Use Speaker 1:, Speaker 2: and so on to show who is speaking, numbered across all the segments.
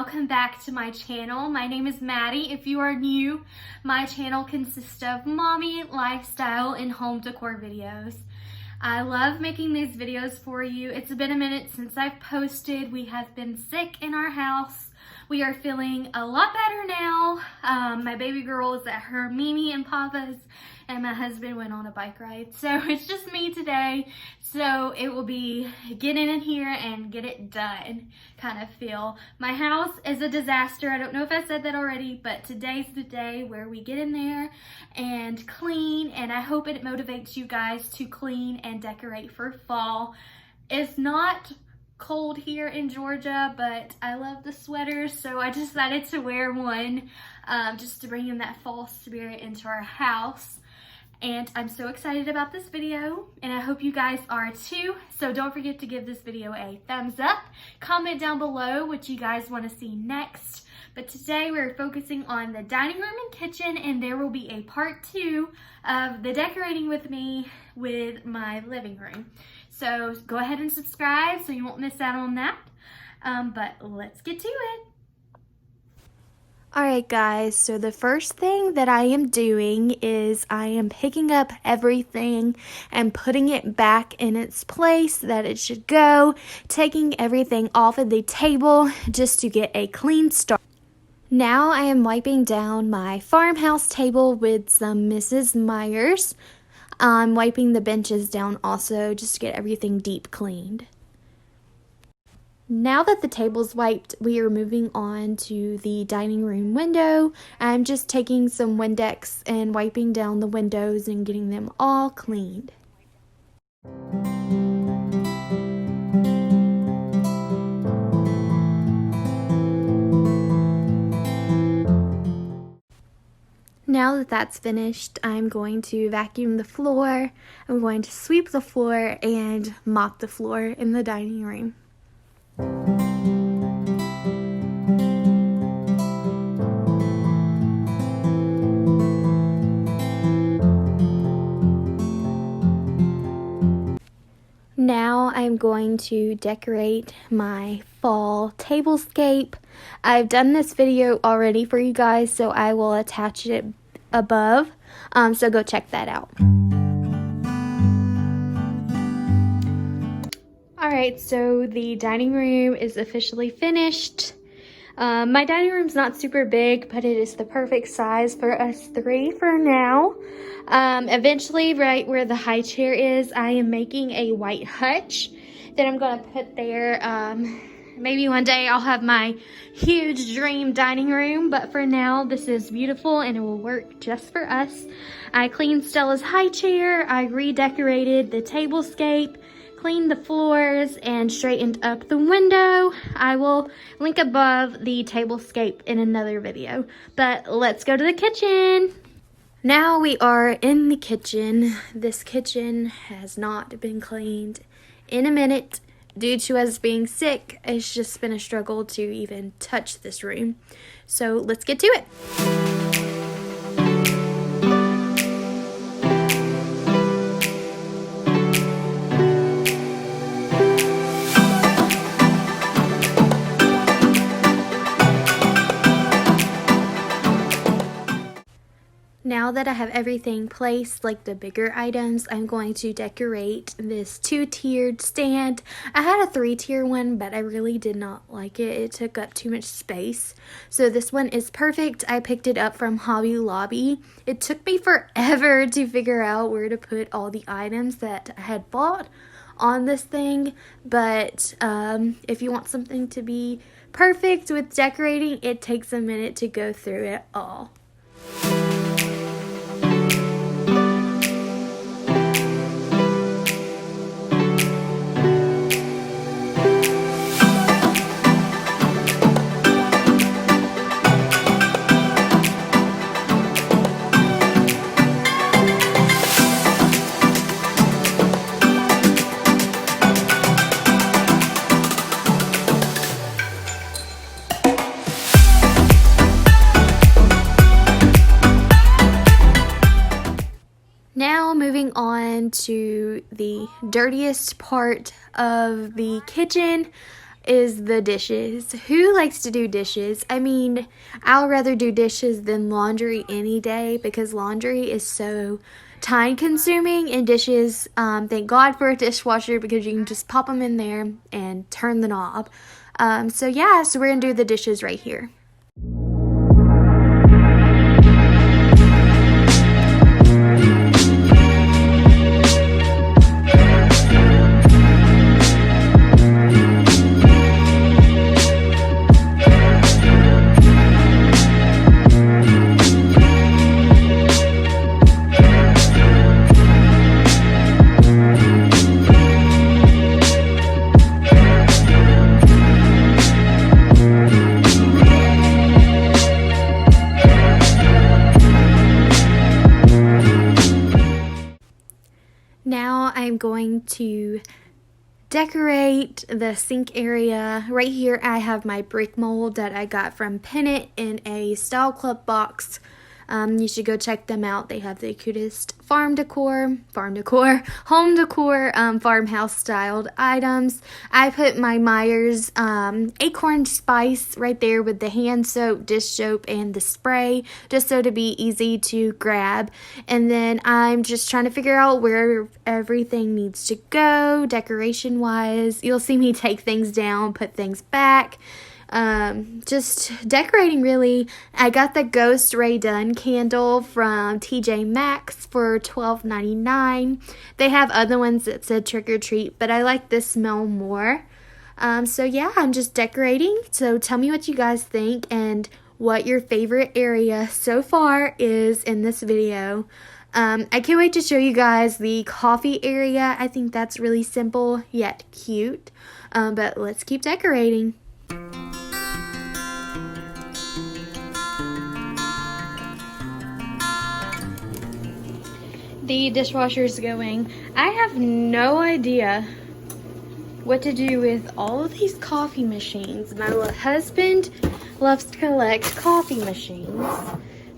Speaker 1: welcome back to my channel. My name is Maddie. If you are new, my channel consists of mommy, lifestyle, and home decor videos. I love making these videos for you. It's been a minute since I've posted. We have been sick in our house. We are feeling a lot better now. My baby girl is at her Mimi and Papa's, and my husband went on a bike ride. So it's just me today. So it will be get in here and get it done kind of feel. My house is a disaster. I don't know if I said that already, but today's the day where we get in there and clean, and I hope it motivates you guys to clean and decorate for fall. It's not cold here in Georgia, but I love the sweaters, so I decided to wear one just to bring in that fall spirit into our house. And I'm so excited about this video, and I hope you guys are too. So don't forget to give this video a thumbs up. Comment down below what you guys want to see next. But today we're focusing on the dining room and kitchen, and there will be a part 2 of the decorating with me with my living room. So go ahead and subscribe so you won't miss out on that. But let's get to it.
Speaker 2: Alright guys, so the first thing that I am doing is I am picking up everything and putting it back in its place that it should go, taking everything off of the table just to get a clean start. Now I am wiping down my farmhouse table with some Mrs. Meyer's. I'm wiping the benches down also just to get everything deep cleaned. Now that the table's wiped, we are moving on to the dining room window. I'm just taking some Windex and wiping down the windows and getting them all cleaned. Now that that's finished, I'm going to vacuum the floor. I'm going to sweep the floor and mop the floor in the dining room. Now I'm going to decorate my fall tablescape. I've done this video already for you guys, so I will attach it above, so go check that out. Alright, so the dining room is officially finished. My dining room's not super big, but it is the perfect size for us three for now. Eventually, right where the high chair is, I am making a white hutch that I'm going to put there. Maybe one day I'll have my huge dream dining room, but for now this is beautiful and it will work just for us. I cleaned Stella's high chair, I redecorated the tablescape, cleaned the floors, and straightened up the window. I will link above the tablescape in another video, but let's go to the kitchen. Now we are in the kitchen. This kitchen has not been cleaned in a minute. Due to us being sick, it's just been a struggle to even touch this room. So let's get to it. Now that I have everything placed, like the bigger items, I'm going to decorate this 2-tiered stand. I had a 3-tier one, but I really did not like it. It took up too much space. So this one is perfect. I picked it up from Hobby Lobby. It took me forever to figure out where to put all the items that I had bought on this thing. But if you want something to be perfect with decorating, it takes a minute to go through it all. Moving on to the dirtiest part of the kitchen. is the dishes. Who likes to do dishes? I mean, I'll rather do dishes than laundry any day because laundry is so time consuming, and dishes, thank God for a dishwasher because you can just pop them in there and turn the knob. So yeah, so we're gonna do the dishes right here. Now I'm going to decorate the sink area. Right here I have my brick mold that I got from Pennant in a Style Club box. You should go check them out. They have the cutest home decor, farmhouse styled items. I put my Meyer's acorn spice right there with the hand soap, dish soap, and the spray, just so to be easy to grab. And then I'm just trying to figure out where everything needs to go decoration wise. You'll see me take things down, put things back. Just decorating really. I got the Ghost Ray Dunn candle from TJ Maxx for $12.99. They have other ones that said trick or treat, but I like this smell more. So yeah, I'm just decorating. So tell me what you guys think and what your favorite area so far is in this video. I can't wait to show you guys the coffee area. I think that's really simple yet cute. But let's keep decorating. The dishwasher's going. I have no idea what to do with all of these coffee machines. My husband loves to collect coffee machines.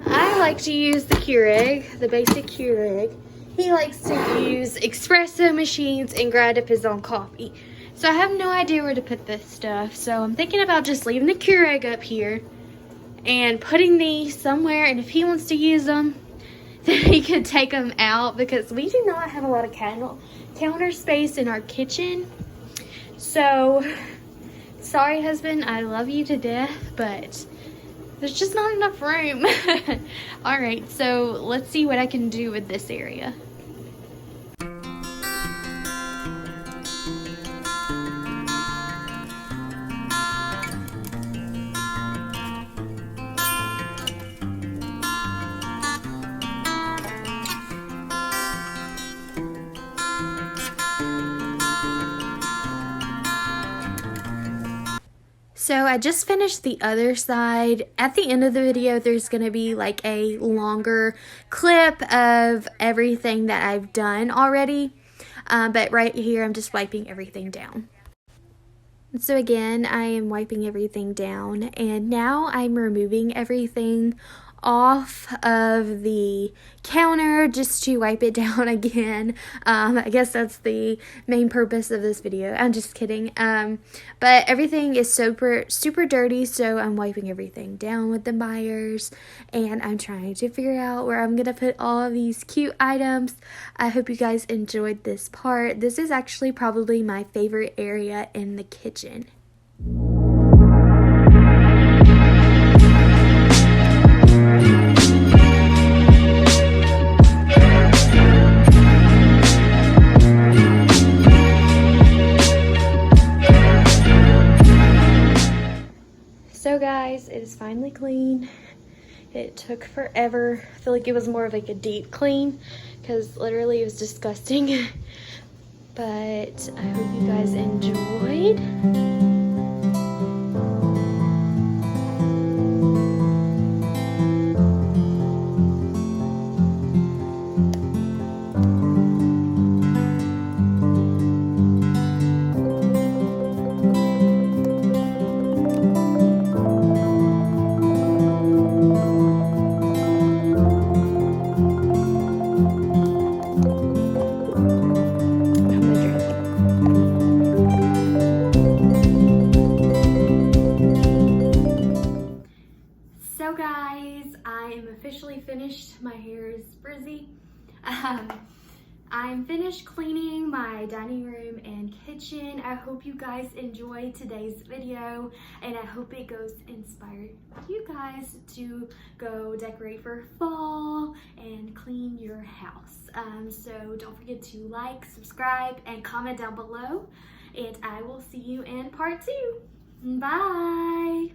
Speaker 2: I like to use the Keurig, the basic Keurig. He likes to use espresso machines and grind up his own coffee. So I have no idea where to put this stuff. So I'm thinking about just leaving the Keurig up here and putting these somewhere, and if he wants to use them, then he could take them out because we do not have a lot of counter space in our kitchen. So, sorry husband, I love you to death, but there's just not enough room. Alright, so let's see what I can do with this area. So I just finished the other side. At the end of the video, there's going to be like a longer clip of everything that I've done already. But right here, I'm just wiping everything down. So again, I am wiping everything down, and now I'm removing everything off of the counter just to wipe it down again. I guess that's the main purpose of this video. I'm just kidding. But everything is super dirty, so I'm wiping everything down with the Meyer's, and I'm trying to figure out where I'm gonna put all of these cute items. I hope you guys enjoyed this part. This is actually probably my favorite area in the kitchen. So guys, it is finally clean. It took forever. I feel like it was more of like a deep clean because literally it was disgusting. But I hope you guys enjoyed.
Speaker 1: hair is frizzy. I'm finished cleaning my dining room and kitchen. I hope you guys enjoyed today's video, and I hope it inspired you guys to go decorate for fall and clean your house. So don't forget to like, subscribe, and comment down below, and I will see you in part 2. Bye!